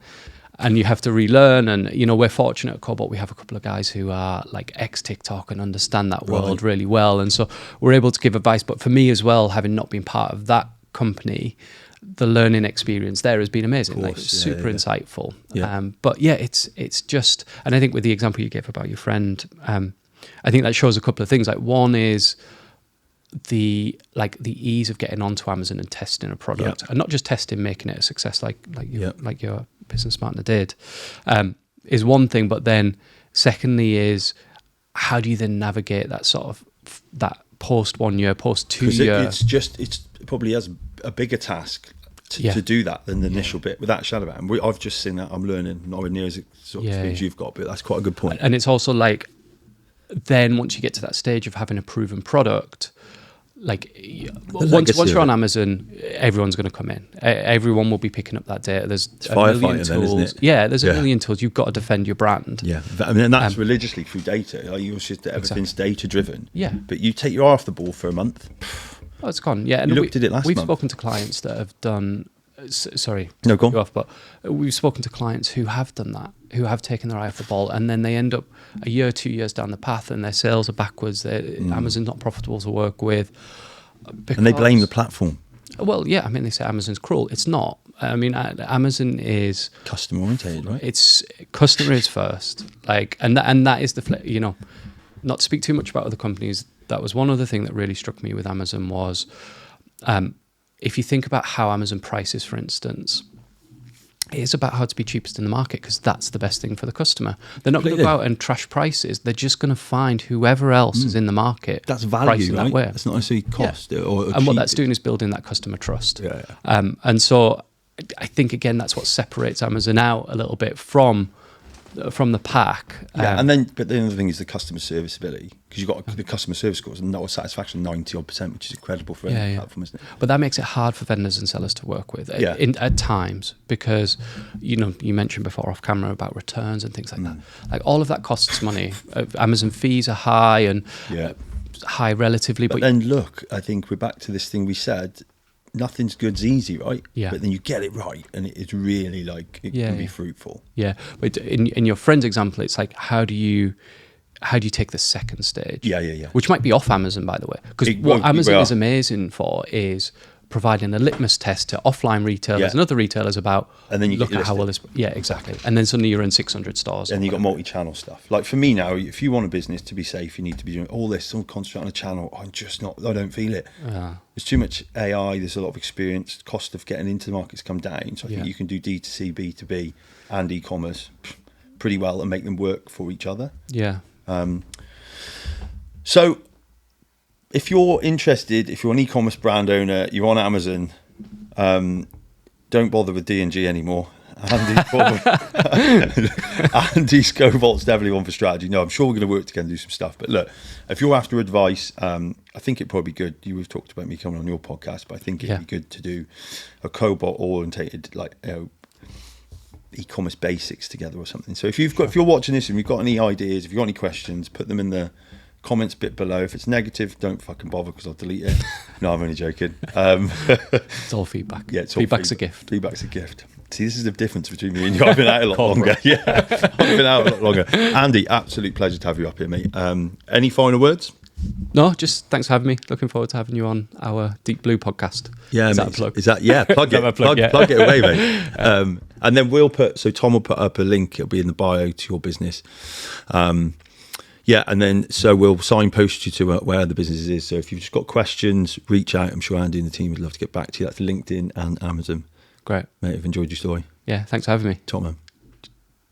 [SPEAKER 1] And you have to relearn. And, we're fortunate at Cobalt. We have a couple of guys who are like ex-TikTok and understand that world really well. And so we're able to give advice. But for me as well, having not been part of that company, the learning experience there has been amazing. Super insightful. But it's just, and I think with the example you gave about your friend, I think that shows a couple of things. Like one is the ease of getting onto Amazon and testing a product, and not just testing, making it a success like your business partner did, is one thing. But then secondly is how do you then navigate that sort of that post 1 year, post 2 year? It's probably has a bigger task to do that than the initial bit, without a shadow of a doubt. I've just seen that. I'm learning nowhere near as sort of experience you've got, but that's quite a good point.
[SPEAKER 2] And it's also like, then once you get to that stage of having a proven product, like once you're on Amazon, everyone's going to come in. Everyone will be picking up that data. There's a million tools.
[SPEAKER 1] Then, isn't it?
[SPEAKER 2] Yeah, there's a million tools. You've got to defend your brand.
[SPEAKER 1] Yeah, I mean, and that's religiously through data. Like everything's data driven.
[SPEAKER 2] Yeah,
[SPEAKER 1] but you take your eye off the ball for a month.
[SPEAKER 2] Oh, it's gone. Yeah, and
[SPEAKER 1] we looked at it last month.
[SPEAKER 2] We've spoken to clients that have done. Sorry,
[SPEAKER 1] no, go on.
[SPEAKER 2] Off, but we've spoken to clients who have done that, who have taken their eye off the ball, and then they end up a year, 2 years down the path, and their sales are backwards. Amazon's not profitable to work with,
[SPEAKER 1] and they blame the platform.
[SPEAKER 2] Well, yeah, I mean, they say Amazon's cruel. It's not. I mean, Amazon is
[SPEAKER 1] customer oriented, right?
[SPEAKER 2] It's customer is first, and that is the not to speak too much about other companies. That was one other thing that really struck me with Amazon was, if you think about how Amazon prices, for instance, it is about how to be cheapest in the market because that's the best thing for the customer. They're not going to go out and trash prices. They're just going to find whoever else is in the market.
[SPEAKER 1] That's value, right?
[SPEAKER 2] That way.
[SPEAKER 1] That's not necessarily cost. Or
[SPEAKER 2] and what that's doing is building that customer trust.
[SPEAKER 1] Yeah.
[SPEAKER 2] And so I think, again, that's what separates Amazon out a little bit from the pack.
[SPEAKER 1] But the other thing is the customer service ability, because you've got the customer service scores and not satisfaction 90%, which is incredible for any platform, isn't it?
[SPEAKER 2] But that makes it hard for vendors and sellers to work with at times, because you mentioned before off camera about returns and things like that. Like all of that costs money. Amazon fees are high and high relatively.
[SPEAKER 1] But then look, I think we're back to this thing we said. Nothing's good's easy, right?
[SPEAKER 2] Yeah.
[SPEAKER 1] But then you get it right, and it's really can be fruitful.
[SPEAKER 2] Yeah. But in your friend's example, it's like how do you take the second stage?
[SPEAKER 1] Yeah.
[SPEAKER 2] Which might be off Amazon, by the way, because what Amazon is amazing for is providing a litmus test to offline retailers and other retailers about,
[SPEAKER 1] and then you
[SPEAKER 2] look at how well this. Yeah, exactly. And then suddenly you're in 600 stores.
[SPEAKER 1] And you've got multi-channel stuff. Like for me now, if you want a business to be safe, you need to be doing all this, all concentrate on a channel. I don't feel it.
[SPEAKER 2] Yeah.
[SPEAKER 1] There's too much AI. There's a lot of experience. Cost of getting into the market's come down. So I think you can do D2C, B2B, and e-commerce pretty well and make them work for each other.
[SPEAKER 2] Yeah.
[SPEAKER 1] So if you're interested, if you're an e-commerce brand owner, you're on Amazon, don't bother with D&G anymore. Andy Scovolt's definitely one for strategy. No, I'm sure we're going to work together and do some stuff. But look, if you're after advice, I think it'd probably be good. You have talked about me coming on your podcast, but I think it'd be good to do a Cobalt orientated, like, e-commerce basics together or something. So if you're watching this and you've got any ideas, if you've got any questions, put them in the comments bit below. If it's negative, don't fucking bother because I'll delete it. No, I'm only joking.
[SPEAKER 2] It's all feedback.
[SPEAKER 1] Yeah, it's all
[SPEAKER 2] feedback's a gift.
[SPEAKER 1] Feedback's a gift. See, this is the difference between me and you. I've been out a lot longer. Yeah, I've been out a lot longer. Andy, absolute pleasure to have you up here, mate. Any final words?
[SPEAKER 2] No, just thanks for having me. Looking forward to having you on our Deep Blue podcast.
[SPEAKER 1] Yeah,
[SPEAKER 2] is
[SPEAKER 1] mate,
[SPEAKER 2] that a plug?
[SPEAKER 1] Is that plug it? Plug it away, mate. And then Tom will put up a link. It'll be in the bio to your business. And then so we'll signpost you to where the business is. So if you've just got questions, reach out. I'm sure Andy and the team would love to get back to you. That's LinkedIn and Amazon.
[SPEAKER 2] Great.
[SPEAKER 1] Mate, I've enjoyed your story.
[SPEAKER 2] Yeah, thanks for having me.
[SPEAKER 1] Top man.